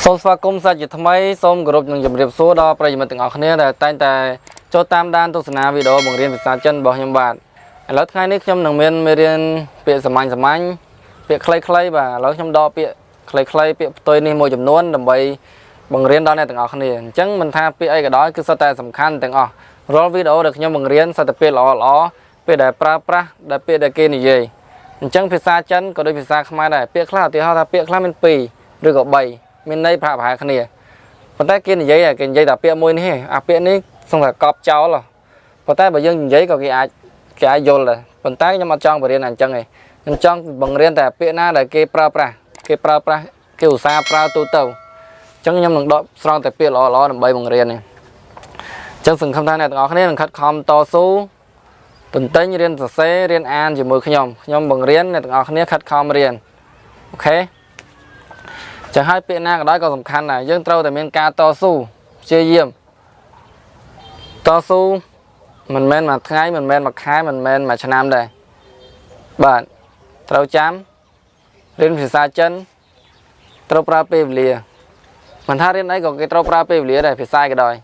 សូមស្វាគមន៍សាច់ជាថ្មីសូមគោរពនឹងជម្រាបសួរដល់ប្រិយមិត្តទាំងអស់គ្នាដែលតែងតែចូលតាមដានទស្សនាវីដេអូបង្រៀនភាសាចិនរបស់ខ្ញុំបាទឥឡូវថ្ងៃនេះខ្ញុំនឹងមានមេរៀនពាក្យសាមញ្ញពាក្យខ្លីៗបាទឥឡូវខ្ញុំដកពាក្យខ្លីៗពាក្យផ្ទុយនេះមួយចំនួនដើម្បីបង្រៀនដល់អ្នកទាំងអស់គ្នាអញ្ចឹងមិនថាពាក្យអីក៏ដោយគឺសុទ្ធតែសំខាន់ទាំងអស់រាល់វីដេអូដែលខ្ញុំបង្រៀនសុទ្ធតែពាក្យល្អពាក្យដែលប្រើប្រាស់ដែលពាក្យដែលគេនិយាយអញ្ចឹងភាសាចិនក៏ដូចភាសាខ្មែរដែរពាក្យខ្លះឧទាហរណ៍ថាពាក្យខ្លះមាន2ឬក៏3មានន័យប្រហែលគ្នាប៉ុន្តែគេនិយាយតែពាក្យមួយនេះអាពាក្យនេះសង្ឃថាកប់ចោលប៉ុន្តែបើយើងនិយាយក៏គេអាចយល់ដែរប៉ុន្តែខ្ញុំអត់ចង់បង្រៀនអញ្ចឹងទេខ្ញុំចង់បង្រៀនតែពាក្យណាដែលគេប្រើប្រាស់គេឧស្សាហ៍ប្រើទូទៅអញ្ចឹងខ្ញុំនឹងដកស្រង់តែពាក្យល្អដើម្បីបង្រៀននេះអញ្ចឹងសង្ឃឹមថាអ្នកទាំងអស់គ្នានឹងខិតខំតស៊ូទន្ទិញរៀនសរសេររៀនអានជាមួយខ្ញុំបង្រៀនអ្នកទាំងអស់គ្នាខិតខំរៀនអូខេchẳng haiពាក្យណាក៏ដោយក៏សំខាន់ដែរយើងត្រូវតែមានការតស៊ូព្យាយាមតស៊ូមិនមែនមួយថ្ងៃមិនមែនមួយខែមិនមែនមួយឆ្នាំដែរបាទត្រូវចាំរៀនភាសាចិនត្រូវប្រើពេលវេលាមិនថារៀនអីក៏គេត្រូវប្រើពេលវេលាដែរភាសាក៏ដោយ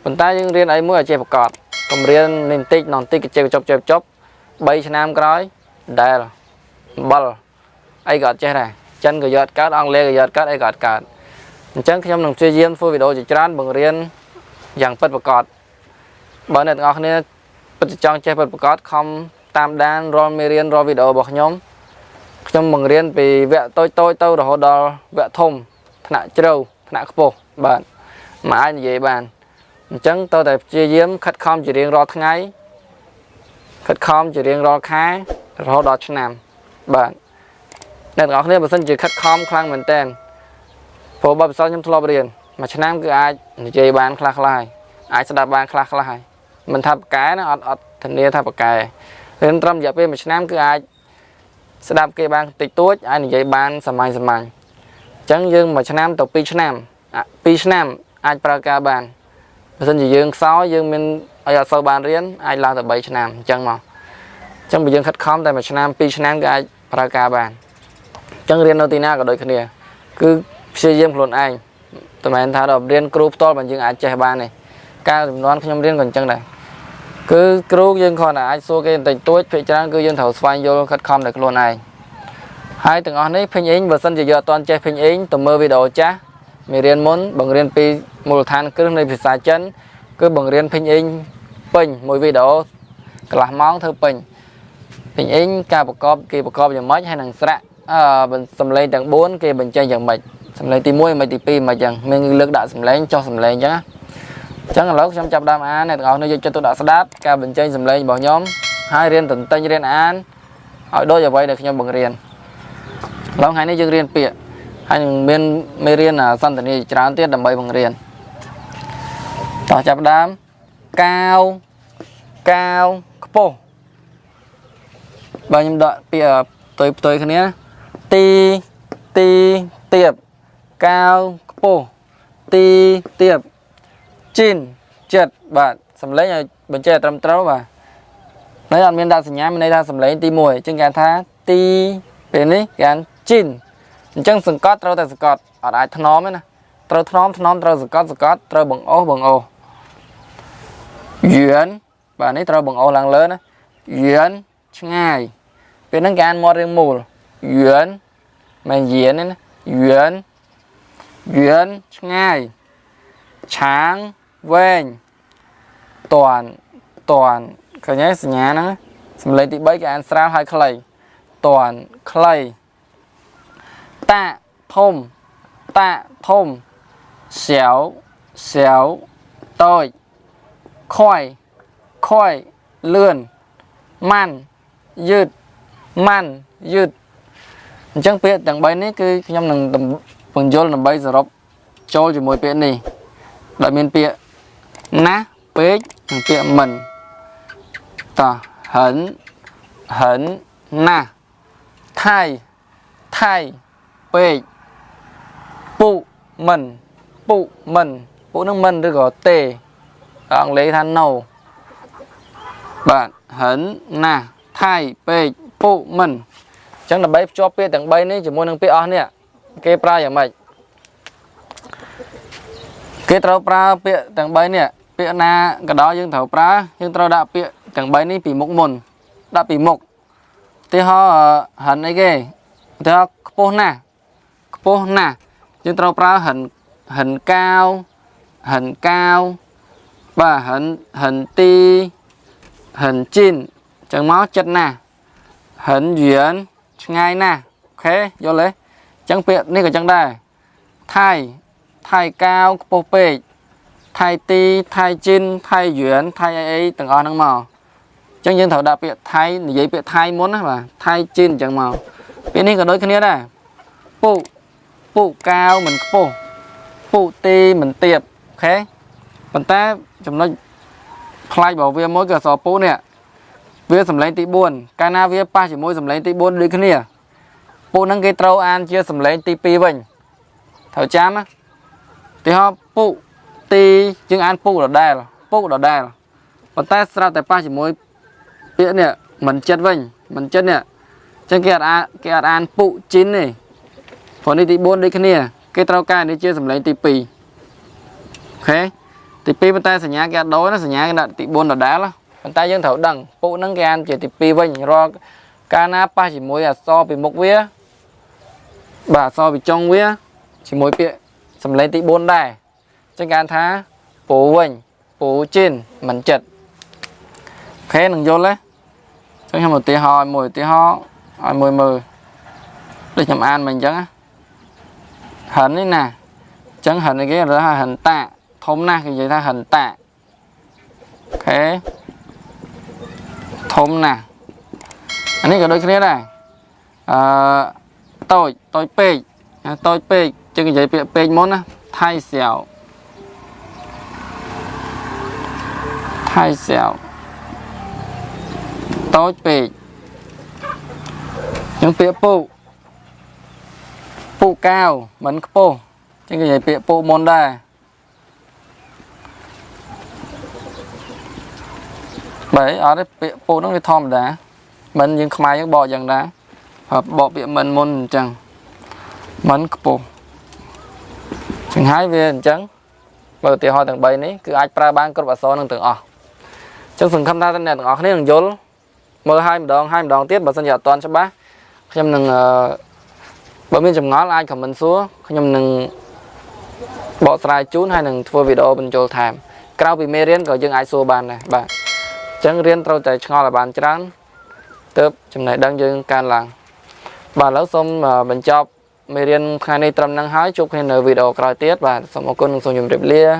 ប៉ុន្តែយើងរៀនអីមួយឲ្យចេះប្រកបកុំរៀនបន្តិចគេចប់3ឆ្នាំក្រោយដែលអំបិលអីក៏អត់ចេះដែរចិនក៏យកកើតអង់គ្លេសក៏យកកើតអីក៏អត់កើតអញ្ចឹងខ្ញុំនឹងព្យាយាមធ្វើវីដេអូជាច្រើនបង្រៀនយ៉ាងពិតប្រាកដបើអ្នកទាំងអស់គ្នាពិតចង់ចេះពិតប្រាកដខំតាមដានរាល់មេរៀនរាល់វីដេអូរបស់ខ្ញុំបង្រៀនពីវគ្គតូចទៅរហូតដល់វគ្គធំថ្នាក់ជ្រៅថ្នាក់ខ្ពស់បាទមិនអាចនិយាយបានអញ្ចឹងតើតែព្យាយាមខិតខំជារៀងរាល់ថ្ងៃខិតខំជារៀងរាល់ខែរហូតដល់ឆ្នាំបាទអ្នកទាំងអស់គ្នាបើសិនជាខិតខំខ្លាំងមែនតើព្រោះបើពិសោធន៍ខ្ញុំធ្លាប់រៀនមួយឆ្នាំគឺអាចនិយាយបានខ្លះហើយអាចស្ដាប់បានខ្លះហើយមិនថាប្រកែណាអត់ធានាថាប្រកែរៀនត្រឹមរយៈពេលមួយឆ្នាំគឺអាចស្ដាប់គេបានតិចតួចអាចនិយាយបានសាមញ្ញអញ្ចឹងយើងមួយឆ្នាំទៅ2ឆ្នាំ2ឆ្នាំអាចប្រើការបានបើសិនជាយើងខ្សោយយើងមានអីអត់សូវបានរៀនអាចឡើងទៅ3ឆ្នាំអញ្ចឹងមកអញ្ចឹងបើយើងខិតខំតែមួយឆ្នាំ2ឆ្នាំគឺអាចប្រើការបានចឹងរៀននៅទីណាក៏ដូចគ្នាគឺព្យាយាមខ្លួនឯងតែមិនថាដល់រៀនគ្រូផ្ទាល់បើយើងអាចចេះបានទេការចំនួនខ្ញុំរៀនក៏អញ្ចឹងដែរគឺគ្រូយើងគ្រាន់តែអាចសួរគេបន្តិចតួចភាគច្រើនគឺយើងត្រូវស្វែងយល់ខិតខំតែខ្លួនឯងហើយទាំងអស់នេះភេញអេងបើសិនជាយើងអត់ទាន់ចេះភេញអេងទៅមើលវីដេអូចាស់មេរៀនមុនបង្រៀនពីមូលដ្ឋានគ្រឹះនៃភាសាចិនគឺបង្រៀនភេញអេងពេញមួយវីដេអូកន្លះម៉ោងធ្វើពេញភេញអេងការប្រកបគេប្រកបយ៉ាងម៉េចហើយនឹងស្រៈសំឡេងទាំង4គេបញ្ចេញយ៉ាងម៉េចសំឡេងទី1មិនទី2មិនអញ្ចឹងមានលើកដាក់សំឡេងចុះសំឡេងអញ្ចឹងឥឡូវខ្ញុំចាប់ដើមអានអ្នកទាំងអស់គ្នាយកចិត្តទុកដាក់ស្ដាប់ការបញ្ចេញសំឡេងរបស់ខ្ញុំហើយរៀនទន្ទិញរៀនអានឲ្យដូចអ្វីដែលខ្ញុំបង្រៀនឡងថ្ងៃនេះយើងរៀនពាក្យហើយនឹងមានមេរៀនសន្តានាច្រើនទៀតដើម្បីបង្រៀនតោះចាប់ដើមកាវខ្ពស់បើខ្ញុំដកពាក្យផ្ទុយគ្នាទីទៀបកាវខ្ពស់ទីទៀបជីនចិត្តបាទសំឡេងឲ្យបញ្ចេញត្រឹមត្រូវបាទនៅអត់មានដាក់សញ្ញាមានន័យថាសំឡេងទី1អញ្ចឹងគេថាទីពេលនេះគេជីនអញ្ចឹងសង្កត់ត្រូវតែសង្កត់អត់អាចថ្នមទេណាត្រូវថ្នមត្រូវសង្កត់ត្រូវបង្អូសយឿនបាទនេះត្រូវបង្អូសឡើងលើណាយឿនឆ្ងាយពេលហ្នឹងគេអានមាត់រៀងមូលយឿនមិនយៀនទេណាយឿនឆ្ងាយឆាងវែងតន់ឃើញទេសញ្ញាហ្នឹងសំឡេងទី3គេអានស្រាលហើយខ្លីតន់ខ្លីតាធំស្រាវតូចខយលឿនម៉ាន់យឺតអញ្ចឹងពាក្យទាំង3នេះគឺខ្ញុំនឹងបញ្យល់ដើម្បីសរុបចូលជាមួយពាក្យនេះដែលមានពាក្យណាពេកនិងពាក្យមិនតោះហិនណាថៃពេកពុមិននឹងមិនឬក៏ទេអង់គ្លេសថា no បាទហិនណាថៃពេកពុមិនអញ្ចឹងដើម្បីភ្ជាប់ពាក្យទាំង3នេះជាមួយនឹងពាក្យអស់នេះគេប្រើយ៉ាងម៉េច cái trâu pra bịa tầng bay nè bịa na cái đó dương thầu pra dương trâu đã bịa tầng bay ní bị mốc mồn đã bị mốc thì họ hẳn ấy ghê thì họ po na dương trâu pra hẳn cao và hẳn ti hẳn chín chẳng máu chất nè hẳn duyên ngay nè ok vô lấy chẳng bịa ní cái chẳng đây thay cao po pe thay ti thay chín thay duyên thay ấy từng on năng màu chẳng dân thầu đặc biệt thay vậy biệt thay muốn á mà thay chín chẳng màu cái này có đôi cái này đây pu cao mình pu ti mình tiệp ok mình ta chúng nó khai bảo về mỗi cái sò pu nè về sầm lấy tí buồn cana về pa chỉ mỗi sầm lấy tí buồn đi cái này pu năng cái trâu an chia sầm lấy tí pi vinh thầu chám á thì họ pu ti chứng an pu ở đây là mình ta sao tại pa chỉ mỗi biết nè mình chết vinh mình chết nè chẳng cái an pu chín này phần đi tí buồn đi cái này cái trâu ca đi chia sầm lấy tí pi ok tí pi mình ta sẽ nhá cái đối nó sẽ nhá cái đạn tí buồn ở đá đó mình ta dân thấu đằng pu nâng cái an chỉ tí pi vinh rồi cana pa chỉ mỗi so bị một vía bà so bị trong vía chỉ mỗi bịa sầm lấy tí buồn đây trên can thá pu vinh pu chín mình chật ok đừng vô lấy cho thêm một tí hỏi mùi mười để nhầm an mình chẳng á hình đấy nè chẳng hình này cái là hình tạ thôm na thì vậy ta hình tạ ok thôm nè anh ấy có đôi cái này tôi pe chứ cái vậy pe món á thay xèo tôi pe những pe pu cao mình pu chứ cái vậy pe pu món đây bởi ở đây pe pu nó cái thom đá mình những Khmer những bò dần đá hợp bò bị mình môn chẳng mình pu chẳng hái về chẳng bởi thì họ thằng bầy ní cứ ai pra ban cột bả so nâng từng chẳng phần khăm ta tên này từng này đừng dối mơ hai đòn tiếp bà sân giả toàn cho bác nhầm nâng bởi mình chùm ngó là ai khẩm mình xuống nhầm nâng bỏ sài chún hay nâng thua video bên chỗ thèm cao bị mê riêng có dân ai xua bàn này bạn chẳng riêng trâu chạy ngó là bàn trắng tớp chùm này đang dân can làng bà lão xong mà mình cho mê riêng khai này trầm năng hái chúc hay nở video coi tiết và xong một con dùng rệp lia